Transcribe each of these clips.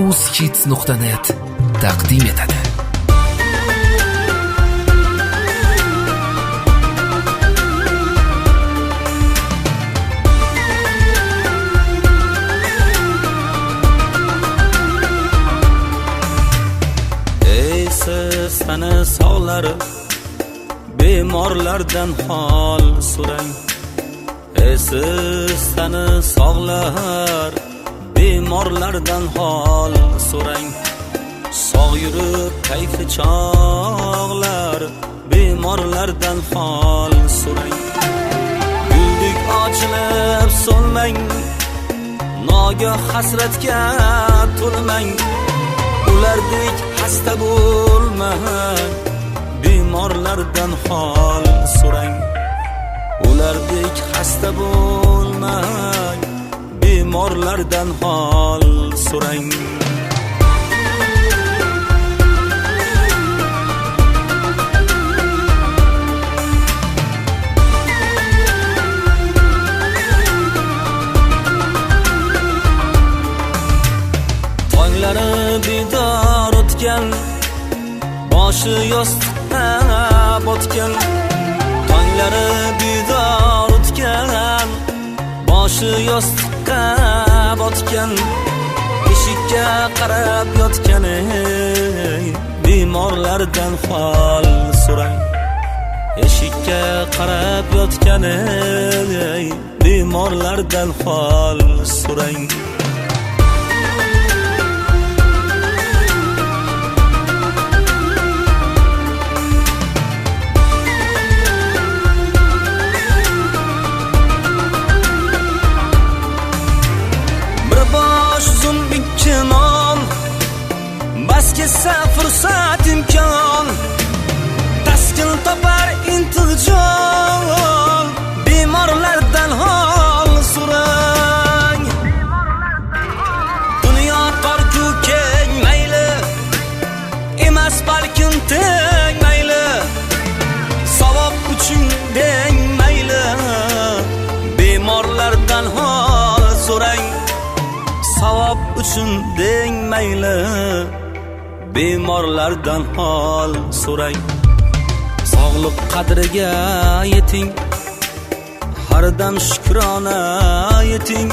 uzhits.net taqdim etadi. Siz tani sog'lari bemorlardan hol so'rang. Siz tani sog'lar bemorlardan hol so'rang. Sog' yurib kayfi chog'lar bemorlardan hol so'rang. Guldek ochilib so'nmang, nogoh hasratga to'lmang. Ulardek hasta bo'lmang, bemorlardan hol so'rang. Ulardek hasta bo'lmang, bemorlardan hol so'rang. Tonglari bidor o'tgan, boshi yostiqqa botgan. Tonglari bidor o'tgan, boshi yostiqqa botgan. Eshikka qarab yotgan bemorlardan hol so'rang. Eshikka qarab yotgan bemorlardan hol so'rang. Bas kelsa fursat imkon, taskin topar intiljon, bemorlardan hol so'rang. Dunyo tor-ku keng mayli, emas balkim teng mayli. Savob uchun deng mayli, bemorlardan hol so'rang. Savob uchun deng mayli, bemorlardan hol so'rang. Sog'liq qadriga yeting, har dam shukrona yeting.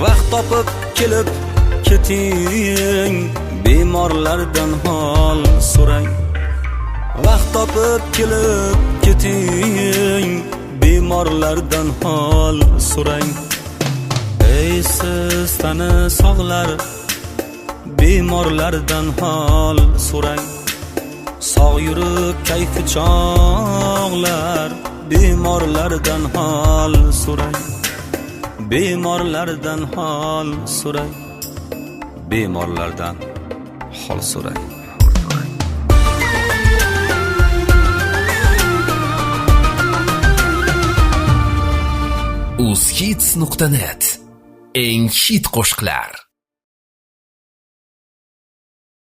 Vaqt topib kelib keting, bemorlardan hol so'rang. Vaqt topib kelib keting, bemorlardan hol so'rang. Siz tani sog'lar bemorlardan hol so'rang. Sog' yurib kayfi chog'lar bemorlardan hol so'rang. Bemorlardan hol so'rang. Bemorlardan hol so'rang. uzhits.net eng hit qo'shiqlar.